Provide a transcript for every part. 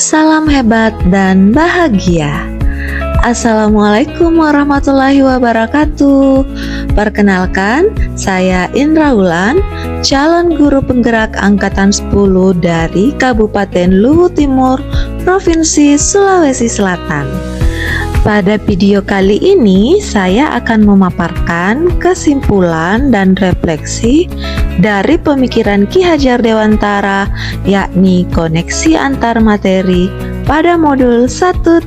Salam hebat dan bahagia. Assalamualaikum warahmatullahi wabarakatuh. Perkenalkan, saya Indra Wulan, calon guru penggerak angkatan 10 dari Kabupaten Luhut Timur, Provinsi Sulawesi Selatan. Pada video kali ini, saya akan memaparkan kesimpulan dan refleksi dari pemikiran Ki Hajar Dewantara, yakni koneksi antar materi pada modul 1.1.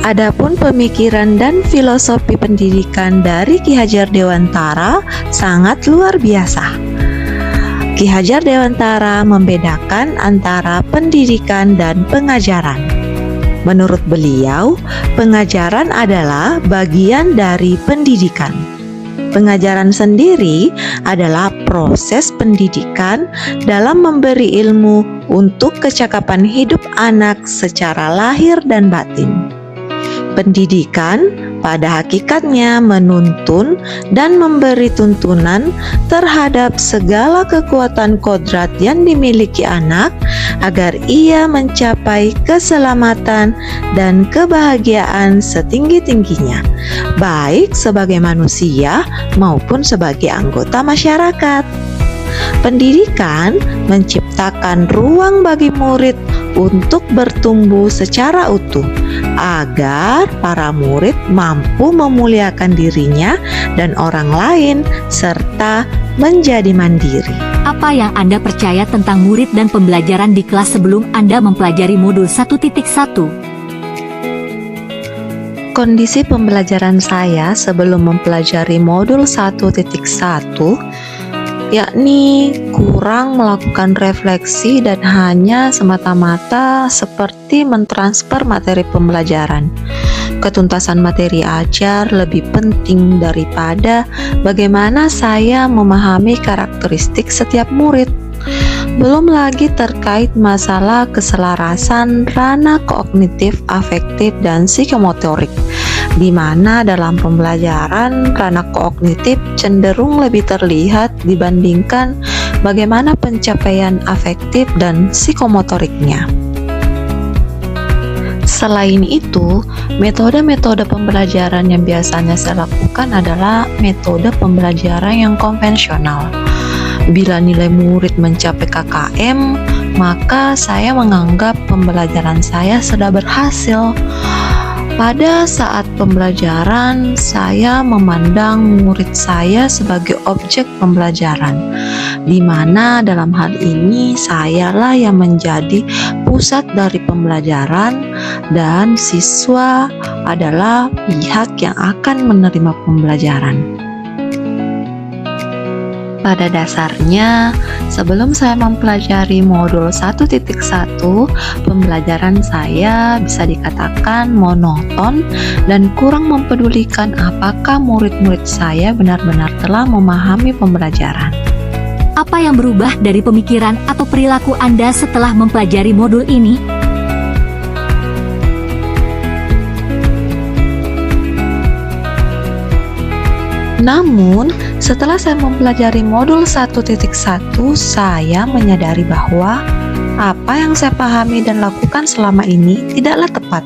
Adapun pemikiran dan filosofi pendidikan dari Ki Hajar Dewantara sangat luar biasa. Ki Hajar Dewantara membedakan antara pendidikan dan pengajaran. Menurut beliau, pengajaran adalah bagian dari pendidikan. Pengajaran sendiri adalah proses pendidikan dalam memberi ilmu untuk kecakapan hidup anak secara lahir dan batin. Pendidikan pada hakikatnya menuntun dan memberi tuntunan terhadap segala kekuatan kodrat yang dimiliki anak agar ia mencapai keselamatan dan kebahagiaan setinggi-tingginya, baik sebagai manusia maupun sebagai anggota masyarakat. Pendidikan menciptakan ruang bagi murid untuk bertumbuh secara utuh, agar para murid mampu memuliakan dirinya dan orang lain, serta menjadi mandiri. Apa yang Anda percaya tentang murid dan pembelajaran di kelas sebelum Anda mempelajari modul 1.1? Kondisi pembelajaran saya sebelum mempelajari modul 1.1 yakni kurang melakukan refleksi dan hanya semata-mata seperti mentransfer materi pembelajaran. Ketuntasan materi ajar lebih penting daripada bagaimana saya memahami karakteristik setiap murid. Belum lagi terkait masalah keselarasan ranah kognitif, afektif, dan psikomotorik, di mana dalam pembelajaran ranah kognitif cenderung lebih terlihat dibandingkan bagaimana pencapaian afektif dan psikomotoriknya. Selain itu, metode-metode pembelajaran yang biasanya saya lakukan adalah metode pembelajaran yang konvensional. Bila nilai murid mencapai KKM, maka saya menganggap pembelajaran saya sudah berhasil. Pada saat pembelajaran, saya memandang murid saya sebagai objek pembelajaran, di mana dalam hal ini sayalah yang menjadi pusat dari pembelajaran dan siswa adalah pihak yang akan menerima pembelajaran. Pada dasarnya, sebelum saya mempelajari modul 1.1, pembelajaran saya bisa dikatakan monoton dan kurang mempedulikan apakah murid-murid saya benar-benar telah memahami pembelajaran. Apa yang berubah dari pemikiran atau perilaku Anda setelah mempelajari modul ini? Namun, setelah saya mempelajari modul 1.1, saya menyadari bahwa apa yang saya pahami dan lakukan selama ini tidaklah tepat.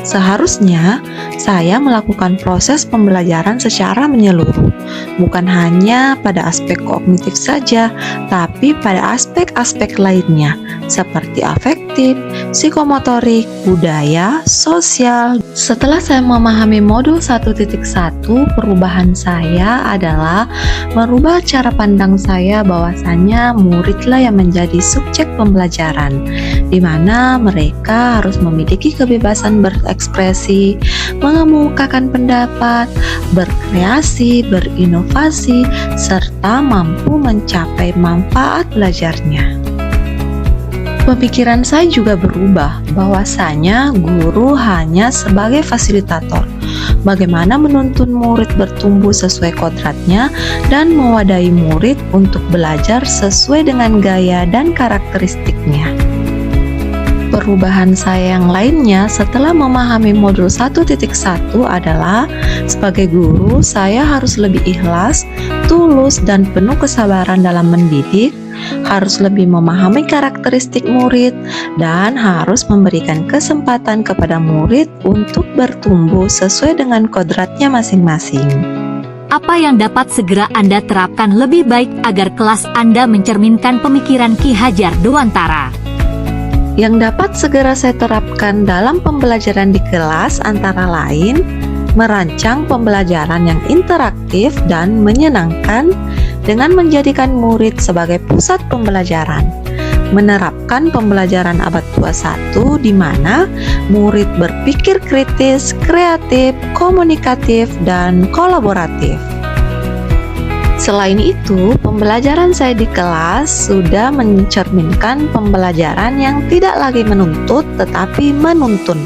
Seharusnya, saya melakukan proses pembelajaran secara menyeluruh, bukan hanya pada aspek kognitif saja, tapi pada aspek-aspek lainnya, seperti afektif, psikomotorik, budaya, sosial. Setelah saya memahami modul 1.1, perubahan saya adalah merubah cara pandang saya bahwasanya muridlah yang menjadi subjek pembelajaran, di mana mereka harus memiliki kebebasan berekspresi, mengemukakan pendapat, berkreasi, berinovasi, serta mampu mencapai manfaat belajarnya. Pemikiran saya juga berubah, bahwasanya guru hanya sebagai fasilitator. Bagaimana menuntun murid bertumbuh sesuai kodratnya dan mewadahi murid untuk belajar sesuai dengan gaya dan karakteristiknya. Perubahan saya yang lainnya setelah memahami modul 1.1 adalah sebagai guru saya harus lebih ikhlas, tulus, dan penuh kesabaran dalam mendidik, harus lebih memahami karakteristik murid, dan harus memberikan kesempatan kepada murid untuk bertumbuh sesuai dengan kodratnya masing-masing. Apa yang dapat segera Anda terapkan lebih baik agar kelas Anda mencerminkan pemikiran Ki Hajar Dewantara? Yang dapat segera saya terapkan dalam pembelajaran di kelas antara lain merancang pembelajaran yang interaktif dan menyenangkan dengan menjadikan murid sebagai pusat pembelajaran, menerapkan pembelajaran abad 21 di mana murid berpikir kritis, kreatif, komunikatif, dan kolaboratif. Selain itu, pembelajaran saya di kelas sudah mencerminkan pembelajaran yang tidak lagi menuntut tetapi menuntun.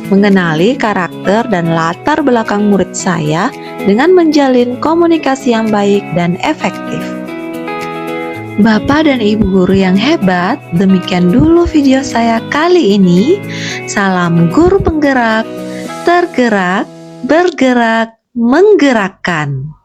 Mengenali karakter dan latar belakang murid saya dengan menjalin komunikasi yang baik dan efektif. Bapak dan Ibu guru yang hebat, demikian dulu video saya kali ini. Salam guru penggerak, tergerak, bergerak, menggerakkan.